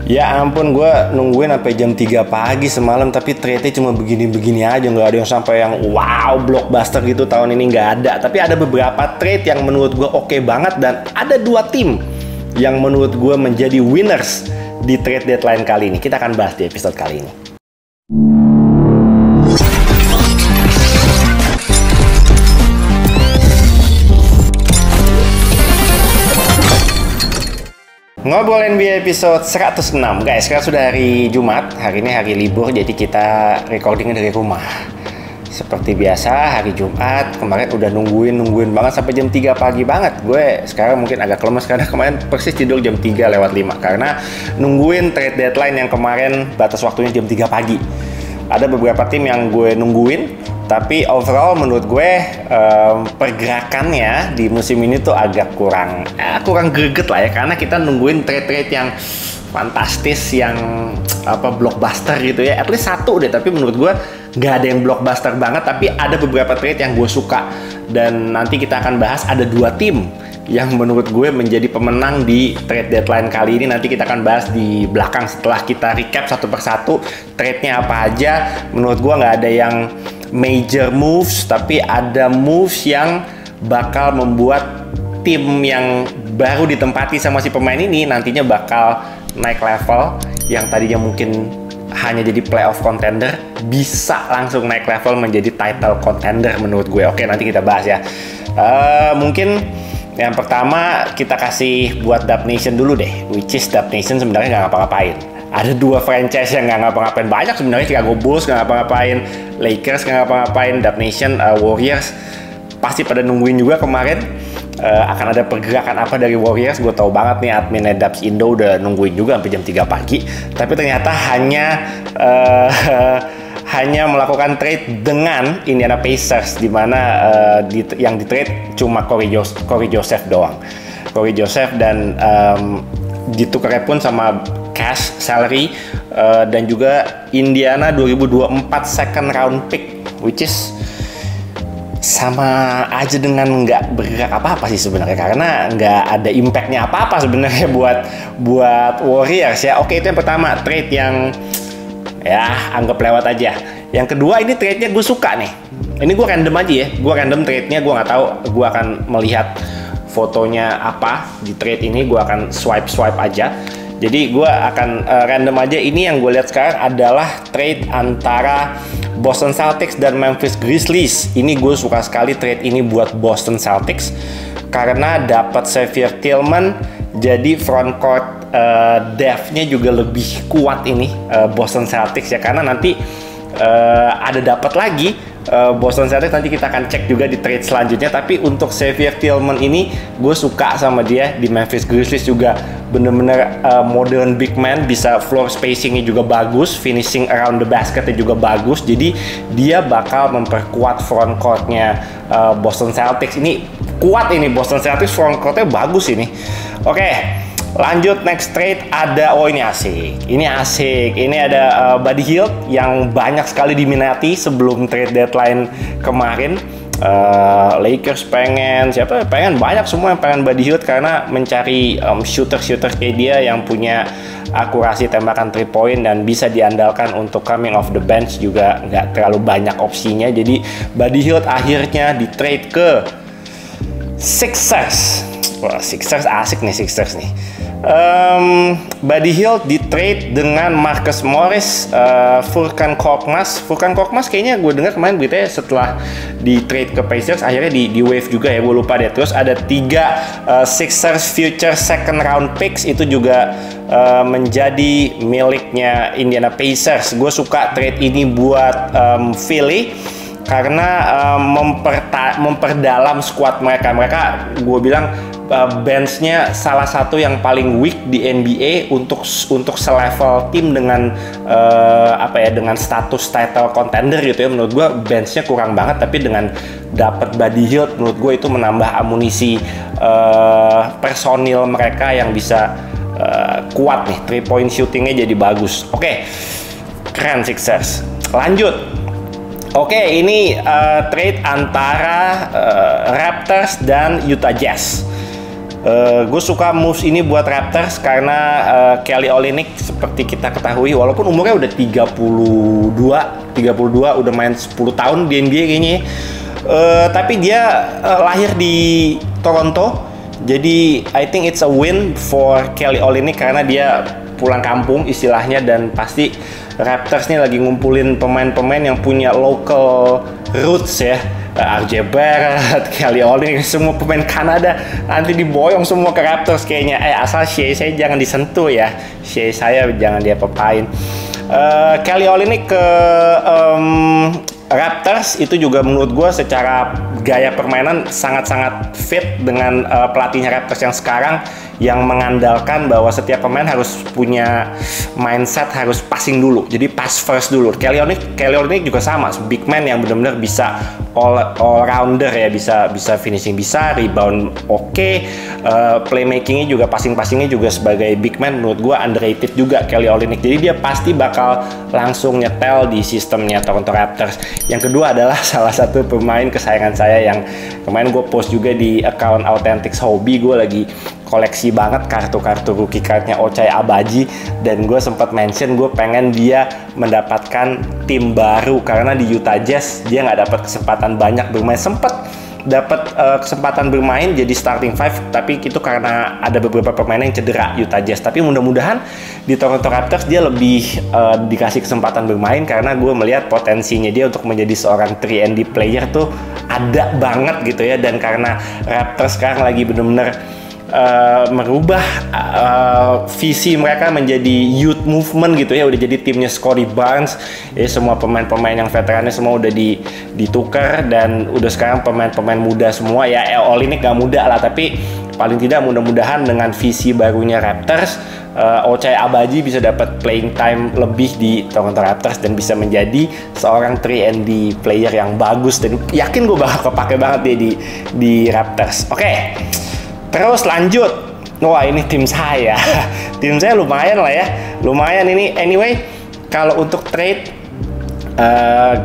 Ya ampun, gue nungguin sampai jam 3 pagi semalam, tapi trade-nya cuma begini-begini aja, nggak ada yang sampai yang wow blockbuster gitu tahun ini, nggak ada. Tapi ada beberapa trade yang menurut gue oke banget, dan ada dua tim yang menurut gue menjadi winners di trade deadline kali ini. Kita akan bahas di episode kali ini. Ngobrol NBA episode 106. Guys, sekarang sudah hari Jumat. Hari ini hari libur, jadi kita recordingnya dari rumah. Seperti biasa, hari Jumat kemarin udah nungguin banget sampai jam 3 pagi banget. Gue sekarang mungkin agak lemes karena kemarin persis tidur jam 3:05 karena nungguin trade deadline yang kemarin batas waktunya jam 3 pagi. Ada beberapa tim yang gue nungguin, tapi overall menurut gue pergerakannya di musim ini tuh agak kurang greget lah ya, karena kita nungguin trade-trade yang fantastis, yang blockbuster gitu ya. At least satu deh, tapi menurut gue nggak ada yang blockbuster banget, tapi ada beberapa trade yang gue suka. Dan nanti kita akan bahas ada dua tim yang menurut gue menjadi pemenang di trade deadline kali ini. Nanti kita akan bahas di belakang setelah kita recap satu persatu trade-nya apa aja. Menurut gue nggak ada yang major moves, tapi ada moves yang bakal membuat tim yang baru ditempati sama si pemain ini nantinya bakal naik level. Yang tadinya mungkin hanya jadi playoff contender bisa langsung naik level menjadi title contender menurut gue. Oke, nanti kita bahas ya. Mungkin yang pertama kita kasih buat Dub Nation dulu deh, which is Dub Nation sebenarnya nggak ngapa-ngapain. Ada dua franchise yang nggak ngapa-ngapain banyak sebenarnya. Chicago Bulls nggak ngapa-ngapain, Lakers nggak ngapa-ngapain, Dub Nation, Warriors pasti pada nungguin juga kemarin akan ada pergerakan apa dari Warriors. Gue tahu banget nih adminnya Dubs Indo udah nungguin juga sampai jam 3 pagi. Tapi ternyata hanya melakukan trade dengan Indiana Pacers, di mana yang di trade cuma Corey Joseph doang. Corey Joseph, dan ditukarnya pun sama cash salary dan juga Indiana 2024 second round pick, which is sama aja dengan nggak bergerak apa-apa sih sebenarnya, karena nggak ada impactnya apa-apa sebenarnya buat Warriors ya. Oke, itu yang pertama, trade yang ya anggap lewat aja. Yang kedua, ini trade-nya gue suka nih. Ini gue random aja ya, gue random trade-nya, gue nggak tahu, gue akan melihat fotonya apa di trade ini, gue akan swipe aja. Jadi gue akan random aja. Ini yang gue lihat sekarang adalah trade antara Boston Celtics dan Memphis Grizzlies. Ini gue suka sekali trade ini buat Boston Celtics karena dapat Xavier Tillman, jadi front court depth-nya juga lebih kuat ini Boston Celtics ya, karena nanti ada dapat lagi Boston Celtics, nanti kita akan cek juga di trade selanjutnya. Tapi untuk Xavier Tillman ini gue suka sama dia. Di Memphis Grizzlies juga bener-bener modern big man, bisa floor spacingnya juga bagus, finishing around the basketnya juga bagus. Jadi dia bakal memperkuat front courtnya Boston Celtics. Ini kuat ini Boston Celtics, front courtnya bagus ini. Oke, lanjut next trade ada, ini asik. Ini ada Buddy Hield yang banyak sekali diminati sebelum trade deadline kemarin. Lakers pengen banyak semua yang pengen Buddy Hield karena mencari shooter kayak dia yang punya akurasi tembakan 3 point dan bisa diandalkan untuk coming off the bench, juga nggak terlalu banyak opsinya. Jadi Buddy Hield akhirnya di trade ke Sixers. Wah, Sixers asik nih, Buddy Hield di trade dengan Marcus Morris, Furkan Korkmaz kayaknya gue dengar kemarin beritanya setelah di trade ke Pacers akhirnya di wave juga ya, gue lupa deh. Terus ada 3 Sixers future second round picks, itu juga menjadi miliknya Indiana Pacers. Gue suka trade ini buat Philly karena memperdalam squad mereka. Gue bilang benchnya salah satu yang paling weak di NBA untuk selevel tim dengan dengan status title contender gitu ya. Menurut gue benchnya kurang banget, tapi dengan dapat Buddy Hield menurut gue itu menambah amunisi personil mereka yang bisa kuat nih, 3 point shootingnya jadi bagus. Oke, keren Sixers. Lanjut. Oke, ini trade antara Raptors dan Utah Jazz. Gue suka moves ini buat Raptors karena Kelly Olynyk seperti kita ketahui walaupun umurnya udah 32 udah main 10 tahun di NBA kayaknya ya. Tapi dia lahir di Toronto, jadi I think it's a win for Kelly Olynyk karena dia pulang kampung istilahnya, dan pasti Raptors nih lagi ngumpulin pemain-pemain yang punya local roots ya. RJ Barrett, Kelly Olynyk, semua pemain Kanada nanti diboyong semua ke Raptors kayaknya. Asal Shea saya jangan disentuh ya, Shea saya jangan dia pepain. Kelly Olynyk ke Raptors itu juga menurut gue secara gaya permainan sangat-sangat fit dengan pelatihnya Raptors yang sekarang, yang mengandalkan bahwa setiap pemain harus punya mindset harus passing dulu, jadi pass first dulu. Kelly Olynyk juga sama, big man yang benar-benar bisa all rounder ya, bisa finishing, bisa rebound oke, playmakingnya juga, passingnya juga sebagai big man menurut gue underrated juga Kelly Olynyk. Jadi dia pasti bakal langsung nyetel di sistemnya Toronto Raptors. Yang kedua adalah salah satu pemain kesayangan saya yang kemarin gue post juga di account Authentics Hobby. Gue lagi koleksi banget kartu-kartu rookie cardnya Ochai Agbaji, dan gue sempat mention gue pengen dia mendapatkan tim baru karena di Utah Jazz dia nggak dapat kesempatan banyak bermain. Sempat dapat kesempatan bermain jadi starting five, tapi itu karena ada beberapa pemain yang cedera Utah Jazz. Tapi mudah-mudahan di Toronto Raptors dia lebih dikasih kesempatan bermain karena gue melihat potensinya dia untuk menjadi seorang 3&D player tuh ada banget gitu ya. Dan karena Raptors sekarang lagi bener-bener merubah visi mereka menjadi youth movement gitu ya, udah jadi timnya Scottie Barnes ya, semua pemain-pemain yang veterannya semua udah ditukar dan udah sekarang pemain-pemain muda semua ya. Olynyk gak muda lah, tapi paling tidak mudah-mudahan dengan visi barunya Raptors, Ochai Agbaji bisa dapat playing time lebih di Toronto Raptors dan bisa menjadi seorang 3&D player yang bagus, dan yakin gue bakal kepake banget dia di Raptors. Oke. Terus lanjut, wah ini tim saya tim saya lumayan lah ya, lumayan ini. Anyway, kalau untuk trade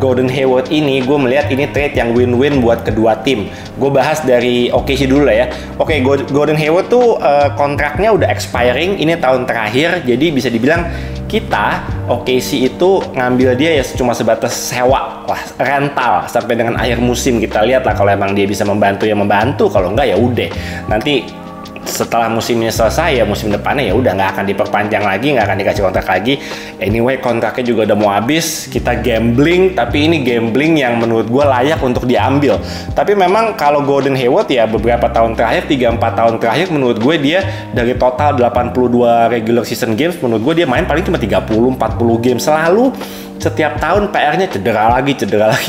Gordon Hayward ini, gue melihat ini trade yang win-win buat kedua tim. Gue bahas dari OKC dulu lah ya. Oke, Gordon Hayward tuh kontraknya udah expiring, ini tahun terakhir, jadi bisa dibilang kita OKC itu ngambil dia ya cuma sebatas sewa lah, rental sampai dengan akhir musim. Kita lihat lah kalau emang dia bisa membantu ya membantu, kalau enggak ya udah nanti setelah musimnya selesai ya musim depannya ya udah nggak akan diperpanjang lagi, nggak akan dikasih kontrak lagi. Anyway, kontraknya juga udah mau habis, kita gambling, tapi ini gambling yang menurut gue layak untuk diambil. Tapi memang kalau Gordon Hayward ya beberapa tahun terakhir, 3-4 tahun terakhir menurut gue dia dari total 82 regular season games, menurut gue dia main paling cuma 30-40 game. Selalu setiap tahun PR-nya cedera lagi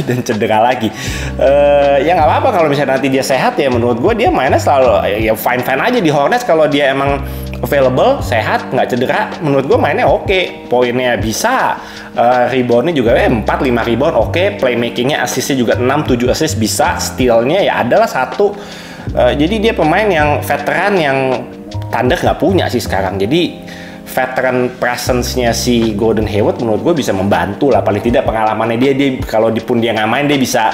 dan cedera lagi. Ya nggak apa-apa kalau misalnya nanti dia sehat ya, menurut gue dia mainnya selalu ya fine-fine aja di Hornets. Kalau dia emang available, sehat, nggak cedera, menurut gue mainnya oke. Poinnya bisa, reboundnya juga 4-5 rebound oke, playmakingnya, assistnya juga 6-7 assist bisa, stealnya ya adalah 1. Jadi dia pemain yang veteran yang Thunder nggak punya sih sekarang. Jadi veteran presence-nya si Gordon Hayward menurut gue bisa membantu lah, paling tidak pengalamannya dia kalau pun dia nggak main dia bisa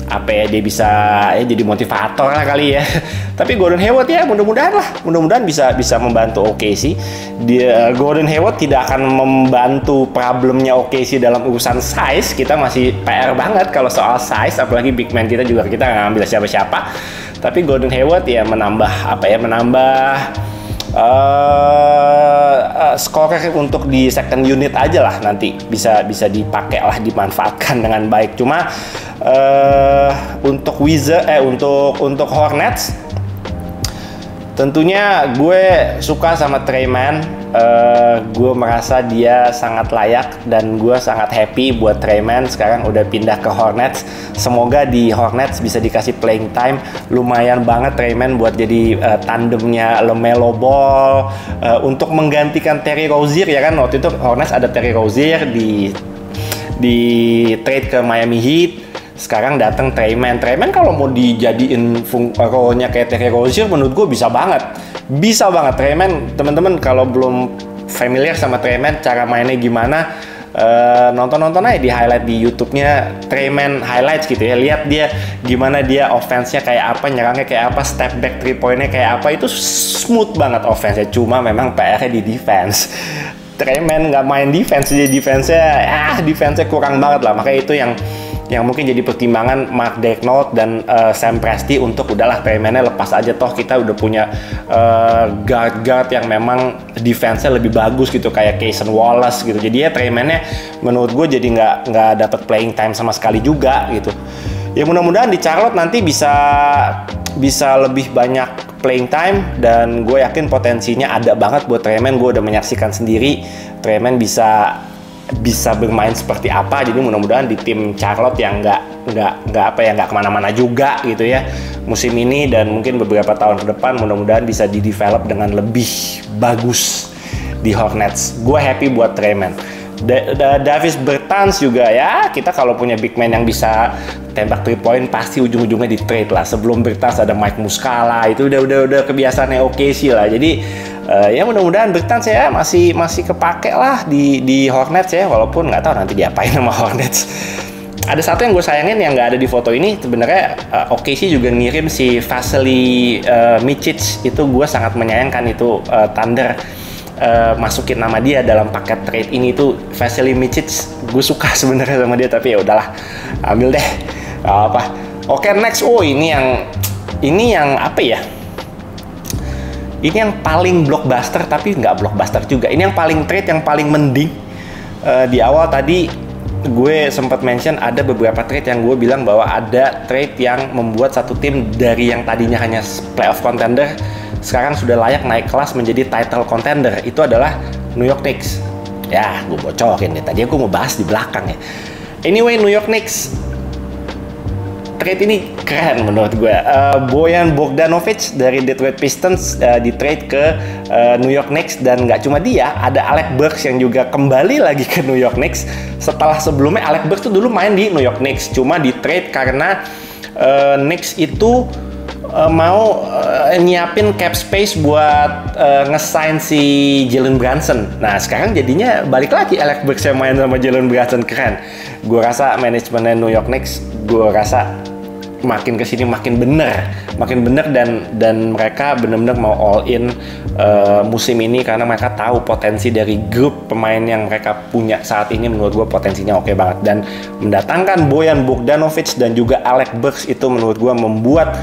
apa ya, dia bisa ya jadi motivator lah kali ya. Tapi Gordon Hayward ya mudah-mudahan bisa membantu OKC. Gordon Hayward tidak akan membantu problemnya OKC dalam urusan size. Kita masih PR banget kalau soal size, apalagi big man kita juga kita nggak ngambil siapa-siapa. Tapi Gordon Hayward ya menambah scorer untuk di second unit aja lah, nanti bisa dipakai lah, dimanfaatkan dengan baik. Cuma untuk untuk Hornets tentunya gue suka sama Tre Mann. Gue merasa dia sangat layak dan gue sangat happy buat Tre Mann sekarang udah pindah ke Hornets. Semoga di Hornets bisa dikasih playing time. Lumayan banget Tre Mann buat jadi tandemnya LaMelo Ball, untuk menggantikan Terry Rozier ya kan. Waktu itu Hornets ada Terry Rozier di trade ke Miami Heat. Sekarang datang Tre Mann. Tre Mann kalau mau dijadiin role-nya kayak Terry Rozier menurut gue bisa banget Tre Mann. Teman-teman kalau belum familiar sama Tre Mann, cara mainnya gimana, nonton aja di highlight di YouTube-nya Tre Mann Highlights gitu ya. Lihat dia gimana dia offense-nya kayak apa, nyerangnya kayak apa, step back 3 point-nya kayak apa. Itu smooth banget offense-nya. Cuma memang PR-nya di defense. Tre Mann nggak main defense, jadi defense-nya kurang banget lah. Makanya itu yang mungkin jadi pertimbangan Mark Daigneault dan Sam Presti untuk udahlah Tre Mann-nya lepas aja, toh kita udah punya guard yang memang defense-nya lebih bagus gitu kayak Cason Wallace gitu. Jadi ya Tre Mann-nya menurut gue jadi nggak dapat playing time sama sekali juga gitu. Ya mudah-mudahan di Charlotte nanti bisa lebih banyak playing time, dan gue yakin potensinya ada banget buat Tre Mann. Gue udah menyaksikan sendiri Tre Mann bisa bermain seperti apa. Jadi mudah-mudahan di tim Charlotte yang nggak kemana-mana juga gitu ya musim ini, dan mungkin beberapa tahun ke depan mudah-mudahan bisa di-develop dengan lebih bagus di Hornets. Gue happy buat Tre Mann. Davis Bertans juga ya, kita kalau punya big man yang bisa tembak 3 point pasti ujung-ujungnya di trade lah. Sebelum Bertans ada Mike Muscala, itu udah kebiasaannya OKC lah. Jadi ya mudah-mudahan Bertans ya masih kepake lah di Hornets ya, walaupun nggak tahu nanti diapain sama Hornets. Ada satu yang gue sayangin yang nggak ada di foto ini, sebenarnya OKC juga ngirim si Vasilije Micic. Itu gue sangat menyayangkan itu Thunder masukin nama dia dalam paket trade ini. Tuh Vasilije Micic gue suka sebenarnya sama dia, tapi ya udahlah, ambil deh, apa. Oke, next. Ini yang apa ya, ini yang paling blockbuster tapi nggak blockbuster juga. Ini yang paling trade yang paling mending. Di awal tadi gue sempat mention ada beberapa trade yang gue bilang bahwa ada trade yang membuat satu tim dari yang tadinya hanya playoff contender sekarang sudah layak naik kelas menjadi title contender. Itu adalah New York Knicks. Ya, gue bocorin nih. Tadi gue mau bahas di belakang ya. Anyway, New York Knicks trade ini keren menurut gue. Bojan Bogdanovic dari Detroit Pistons di trade ke New York Knicks, dan nggak cuma dia, ada Alec Burks yang juga kembali lagi ke New York Knicks. Setelah sebelumnya Alec Burks tuh dulu main di New York Knicks, cuma di trade karena Knicks itu mau nyiapin cap space buat nge-sign si Jalen Brunson. Nah sekarang jadinya balik lagi Alec Burks yang main sama Jalen Brunson. Keren. Gue rasa manajemennya New York Knicks, gue rasa makin kesini makin bener dan mereka benar-benar mau all in musim ini, karena mereka tahu potensi dari grup pemain yang mereka punya saat ini. Menurut gue potensinya oke banget, dan mendatangkan Bojan Bogdanovic dan juga Alec Burks itu menurut gue membuat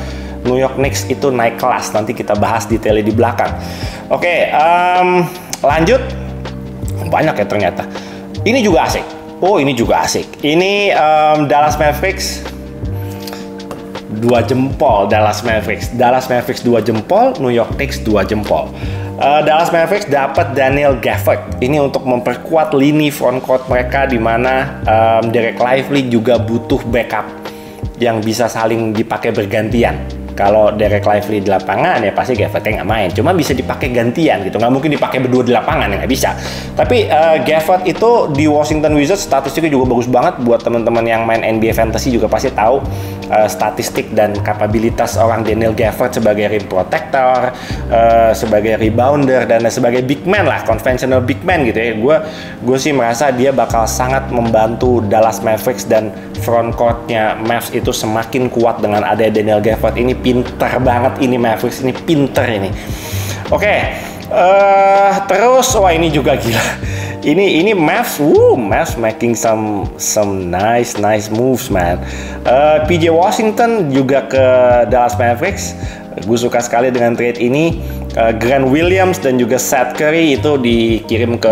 New York Knicks itu naik kelas. Nanti kita bahas detailnya di belakang. Oke, lanjut. Banyak ya ternyata. Ini juga asik. Ini juga asik. Ini Dallas Mavericks 2 jempol. Dallas Mavericks 2 jempol, New York Knicks 2 jempol. Dallas Mavericks dapat Daniel Gafford. Ini untuk memperkuat lini frontcourt mereka, di mana Derek Lively juga butuh backup yang bisa saling dipakai bergantian. Kalau Derek Lively di lapangan ya pasti Gafford nggak main, cuma bisa dipakai gantian gitu, nggak mungkin dipakai berdua di lapangan, ya nggak bisa. Tapi Gafford itu di Washington Wizards statistiknya juga bagus banget. Buat teman-teman yang main NBA Fantasy juga pasti tahu statistik dan kapabilitas orang Daniel Gafford sebagai rim protector, sebagai rebounder, dan sebagai big man lah, conventional big man gitu ya. Gue sih merasa dia bakal sangat membantu Dallas Mavericks, dan frontcourtnya Mavs itu semakin kuat dengan ada Daniel Gafford. Ini pinter banget ini Mavericks, ini pinter ini. Oke, terus ini juga gila. Ini Mavs making some nice moves man. PJ Washington juga ke Dallas Mavericks. Gue suka sekali dengan trade ini. Grant Williams dan juga Seth Curry itu dikirim ke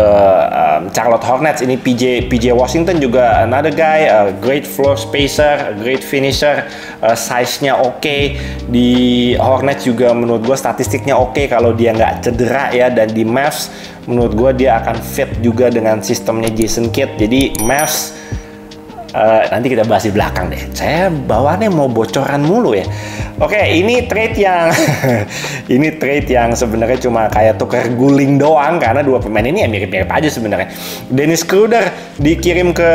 Charlotte Hornets. Ini PJ Washington juga another guy, great floor spacer, great finisher, size-nya oke. Di Hornets juga menurut gue statistiknya oke kalau dia nggak cedera ya. Dan di Mavs menurut gue dia akan fit juga dengan sistemnya Jason Kidd. Jadi Mavs nanti kita bahas di belakang deh. Saya bawaannya mau bocoran mulu ya. Oke, ini trade yang sebenarnya cuma kayak tuker guling doang, karena dua pemain ini ya mirip-mirip aja sebenarnya. Dennis Schroeder dikirim ke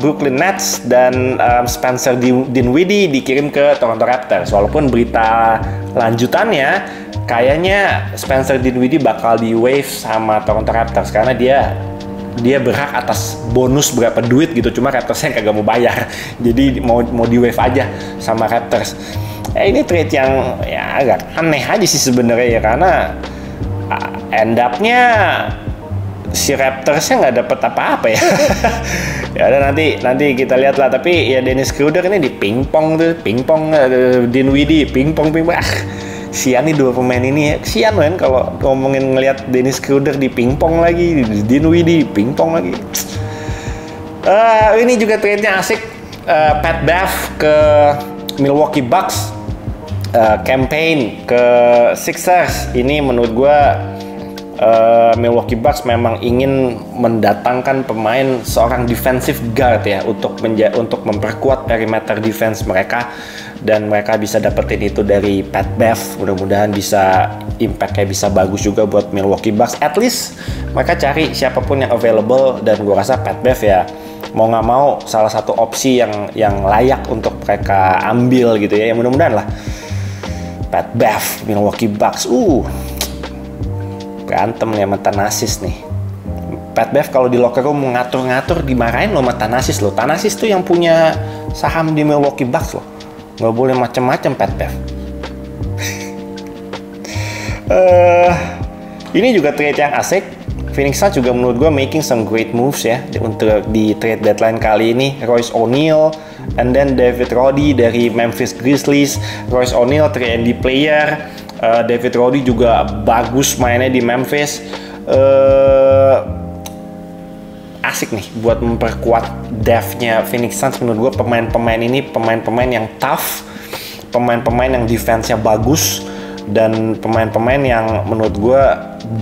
Brooklyn Nets, dan Spencer Dinwiddie dikirim ke Toronto Raptors. Walaupun berita lanjutannya kayaknya Spencer Dinwiddie bakal di waive sama Toronto Raptors karena dia dia berhak atas bonus berapa duit gitu, cuma Raptors yang kagak mau bayar. Jadi mau di wave aja sama Raptors. Ini trade yang ya agak aneh aja sih sebenarnya ya, karena end up-nya si Raptors-nya nggak dapet apa-apa ya. Ya udah nanti kita lihat lah. Tapi ya Dennis Schroeder ini di pingpong Dinwiddie pingpong. Sian nih dua pemain ini ya. Sian kan kalau ngomongin ngelihat Dennis Schroeder di pingpong lagi, Dinwiddie di pingpong lagi. Ini juga trade-nya asik. Pat Bev ke Milwaukee Bucks, campaign ke Sixers. Ini menurut gue Milwaukee Bucks memang ingin mendatangkan pemain seorang defensive guard ya, untuk memperkuat perimeter defense mereka, dan mereka bisa dapetin itu dari Pat Bev. Mudah-mudahan bisa impact-nya bisa bagus juga buat Milwaukee Bucks. At least mereka cari siapapun yang available, dan gue rasa Pat Bev ya mau nggak mau salah satu opsi yang layak untuk mereka ambil gitu ya. Mudah-mudahan lah. Pat Bev, Milwaukee Bucks, berantem nih sama Thanasis nih. Pat Bev kalau di locker room ngatur-ngatur dimarahin loh sama Thanasis loh. Thanasis tuh yang punya saham di Milwaukee Bucks loh. Nggak boleh macem-macem Pat Bev. Ini juga trade yang asik. Phoenix Suns juga menurut gue making some great moves ya untuk di trade deadline kali ini. Royce O'Neal and then David Roddy dari Memphis Grizzlies. Royce O'Neal 3&D player. David Roddy juga bagus mainnya di Memphis. Asik nih buat memperkuat depth-nya Phoenix Suns. Menurut gue pemain-pemain ini pemain-pemain yang tough, pemain-pemain yang defense-nya bagus, dan pemain-pemain yang menurut gue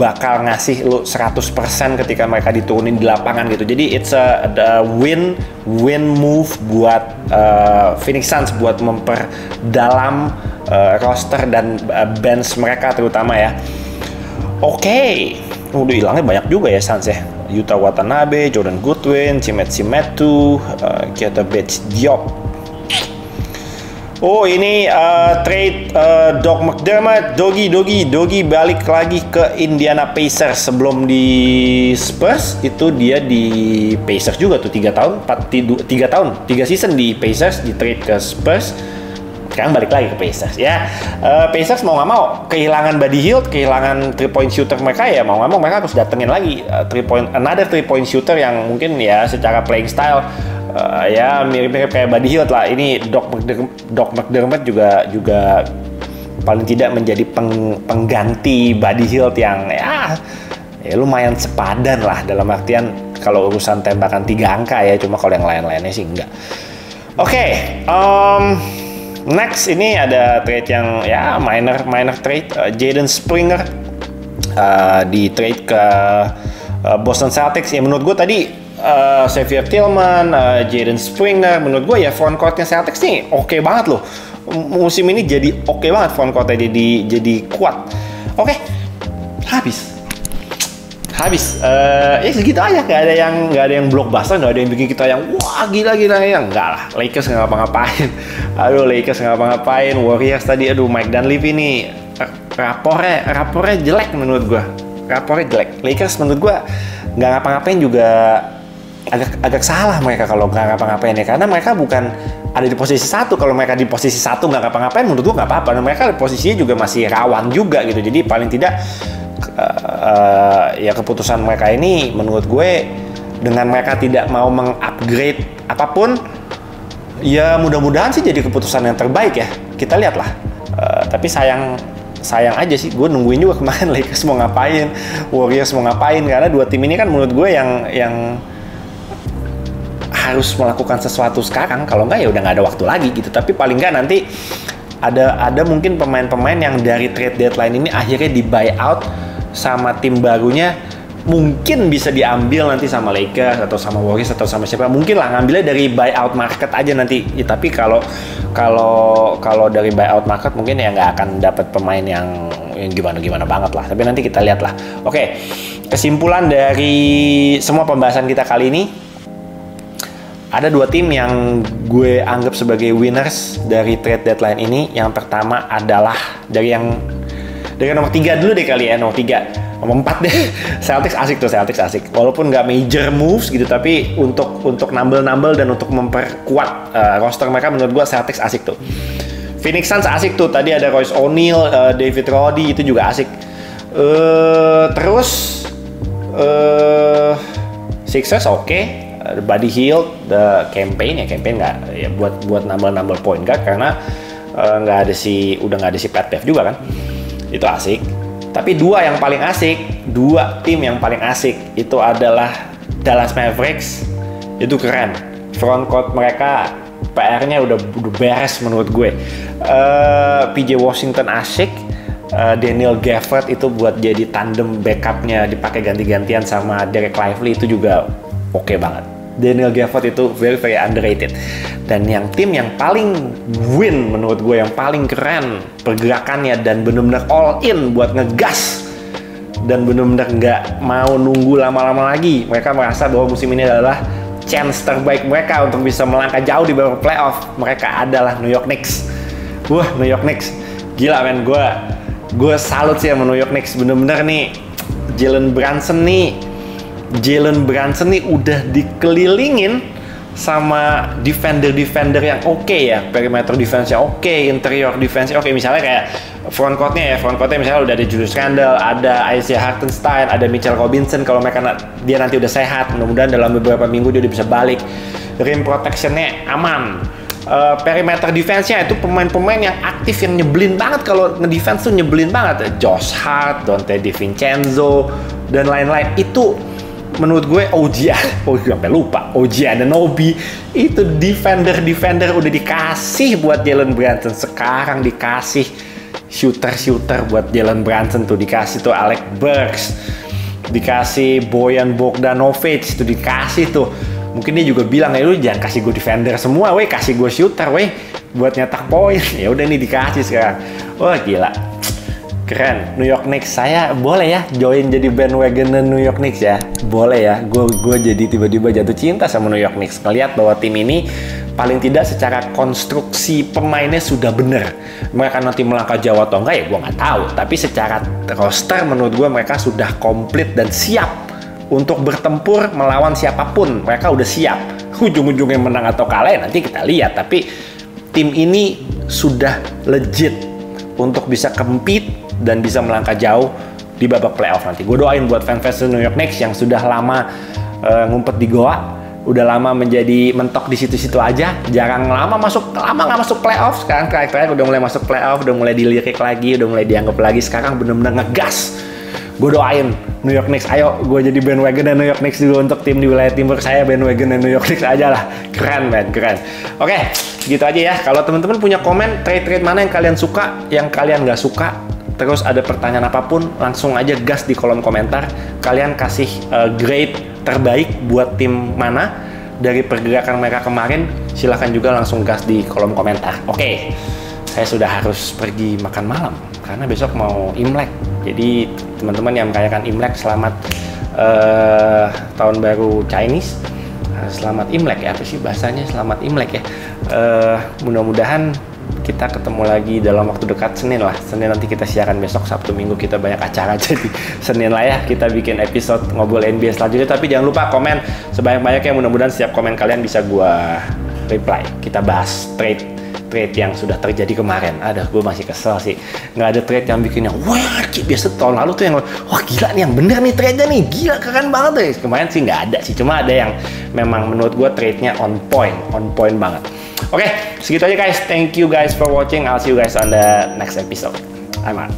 bakal ngasih lu 100% ketika mereka diturunin di lapangan gitu. Jadi it's a win move buat Phoenix Suns buat memperdalam roster dan bench mereka terutama ya. Oke. Udah hilangnya banyak juga ya Suns ya. Yuta Watanabe, Jordan Goodwin, Chimezie Metu, Keita Bates-Diop. Oh ini trade Doug McDermott, Dogi balik lagi ke Indiana Pacers. Sebelum di Spurs itu dia di Pacers juga tuh 3 season di Pacers, di trade ke Spurs. Sekarang balik lagi ke Pacers ya. Pacers mau nggak mau kehilangan Buddy Hield, kehilangan 3-point shooter mereka ya, mau nggak mau mereka harus datengin lagi another 3-point shooter yang mungkin ya secara playing style ya mirip-mirip kayak Buddy Hield lah. Ini Doug McDermott juga paling tidak menjadi pengganti Buddy Hield yang ya lumayan sepadan lah, dalam artian kalau urusan tembakan 3 angka ya, cuma kalau yang lain-lainnya sih enggak. Oke, next ini ada trade yang ya minor trade. Jaden Springer di trade ke Boston Celtics. Ya menurut gue tadi Xavier Tillman, Jaden Springer, menurut gue ya frontcourtnya Celtics nih oke banget loh. Musim ini jadi oke banget frontcourtnya, jadi kuat. Oke, habis. Ya segitu aja, nggak ada yang blockbuster, nggak ada yang bikin kita yang wah gila ya, enggak lah. Lakers nggak ngapa-ngapain. Lakers nggak ngapa-ngapain. Warriors tadi Mike Dunleavy ini rapornya jelek menurut gue. Lakers menurut gue nggak ngapa-ngapain juga agak salah mereka kalau nggak ngapa-ngapain ya, karena mereka bukan ada di posisi 1. Kalau mereka di posisi 1 nggak ngapa-ngapain, menurut gue nggak apa-apa. Dan mereka posisinya juga masih rawan juga gitu. Jadi paling tidak ya keputusan mereka ini menurut gue, dengan mereka tidak mau mengupgrade apapun, ya mudah-mudahan sih jadi keputusan yang terbaik ya. Kita lihatlah. Tapi sayang aja sih, gue nungguin juga kemarin Lakers mau ngapain, Warriors mau ngapain, karena dua tim ini kan menurut gue yang harus melakukan sesuatu sekarang. Kalau nggak ya udah nggak ada waktu lagi gitu. Tapi paling nggak nanti ada mungkin pemain-pemain yang dari trade deadline ini akhirnya di buyout sama tim barunya, mungkin bisa diambil nanti sama Lakers atau sama Warriors atau sama siapa. Mungkin lah ngambilnya dari buyout market aja nanti ya, tapi kalau dari buyout market mungkin ya nggak akan dapat pemain yang gimana banget lah. Tapi nanti kita lihat lah. Oke, kesimpulan dari semua pembahasan kita kali ini, ada dua tim yang gue anggap sebagai winners dari trade deadline ini. Yang pertama adalah dari nomor 3 dulu deh kali ya. Nomor 3 Nomor 4 deh. Celtics asik tuh, Celtics asik. Walaupun nggak major moves gitu, tapi untuk nambel-nambel dan untuk memperkuat roster mereka, menurut gua Celtics asik tuh. Phoenix Suns asik tuh. Tadi ada Royce O'Neal, David Roddy, itu juga asik. Terus Sixers oke. Buddy Hield, the campaign nggak ya buat nambel point guard karena udah nggak ada si Pat Bev juga kan. Itu asik. Tapi dua tim yang paling asik itu adalah Dallas Mavericks. Itu keren. Front court mereka PR-nya udah beres menurut gue. PJ Washington asik. Daniel Gafford itu buat jadi tandem backupnya dipakai ganti-gantian sama Derek Lively itu juga oke banget. Daniel Gafford itu very very underrated. Dan tim yang paling win menurut gue, yang paling keren pergerakannya dan bener-bener all in buat ngegas dan bener-bener nggak mau nunggu lama-lama lagi. Mereka merasa bahwa musim ini adalah chance terbaik mereka untuk bisa melangkah jauh di babak playoff. Mereka adalah New York Knicks. Wah, New York Knicks gila men, gue salut sih sama New York Knicks. Bener-bener nih Jalen Brunson nih udah dikelilingin sama defender yang oke ya, perimeter defense-nya oke, interior defense-nya oke. Misalnya kayak front court-nya misalnya udah ada Julius Randle, ada Isaiah Hartenstein, ada Mitchell Robinson. Kalau dia nanti udah sehat, mudah-mudahan dalam beberapa minggu dia udah bisa balik. Rim protection-nya aman. Perimeter defense-nya itu pemain-pemain yang aktif, yang nyebelin banget. Kalau nge-defense tuh nyebelin banget. Josh Hart, Donte DiVincenzo, dan lain-lain. Itu menurut gue sampai lupa. OG Anunoby itu defender udah dikasih buat Jalen Brunson. Sekarang dikasih shooter buat Jalen Brunson tuh, dikasih tuh Alec Burks, dikasih Bojan Bogdanovic, itu dikasih tuh. Mungkin dia juga bilang, lu jangan kasih gue defender semua, kasih gue shooter, buat nyetak poin. Ya udah nih dikasih sekarang. Wah gila, keren. New York Knicks, saya boleh ya join jadi bandwagon New York Knicks ya, boleh ya. Gue jadi tiba-tiba jatuh cinta sama New York Knicks. Ngeliat bahwa tim ini paling tidak secara konstruksi pemainnya sudah bener. Mereka nanti melangkah jauh atau enggak ya gue nggak tahu. Tapi secara roster menurut gue mereka sudah komplit dan siap untuk bertempur melawan siapapun. Mereka udah siap. Ujung-ujungnya menang atau kalah ya nanti kita lihat. Tapi tim ini sudah legit untuk bisa compete dan bisa melangkah jauh di babak playoff nanti. Gue doain buat fans New York Knicks yang sudah lama ngumpet di goa, udah lama menjadi mentok di situ-situ aja, lama nggak masuk playoff. Sekarang terakhir udah mulai masuk playoff, udah mulai dilirik lagi, udah mulai dianggap lagi. Sekarang bener-bener ngegas. Gue doain New York Knicks, ayo gue jadi bandwagon dan New York Knicks dulu untuk tim di wilayah timur saya. Bandwagon dan New York Knicks aja lah. Keren man, keren. Oke, gitu aja ya. Kalau teman-teman punya komen trade mana yang kalian suka, yang kalian nggak suka, terus ada pertanyaan apapun, langsung aja gas di kolom komentar. Kalian kasih grade terbaik buat tim mana dari pergerakan mereka kemarin. Silahkan juga langsung gas di kolom komentar. Oke, saya sudah harus pergi makan malam karena besok mau Imlek. Jadi teman-teman yang merayakan Imlek, selamat tahun baru Chinese. Selamat Imlek ya, apa sih bahasanya, selamat Imlek ya. Mudah-mudahan kita ketemu lagi dalam waktu dekat. Senin nanti kita siaran. Besok Sabtu Minggu kita banyak acara, jadi Senin lah ya kita bikin episode ngobrol NBA selanjutnya. Tapi jangan lupa komen sebanyak-banyaknya. Mudah-mudahan setiap komen kalian bisa gua reply. Kita bahas trade yang sudah terjadi kemarin. Gue masih kesel sih nggak ada trade yang bikinnya wah, biasa tahun lalu tuh yang wah gila nih, yang bener nih trade-nya nih, gila keren banget deh. Kemarin sih nggak ada sih, cuma ada yang memang menurut gue trade-nya on point banget. Oke, segitu aja guys. Thank you guys for watching. I'll see you guys on the next episode. I'm out.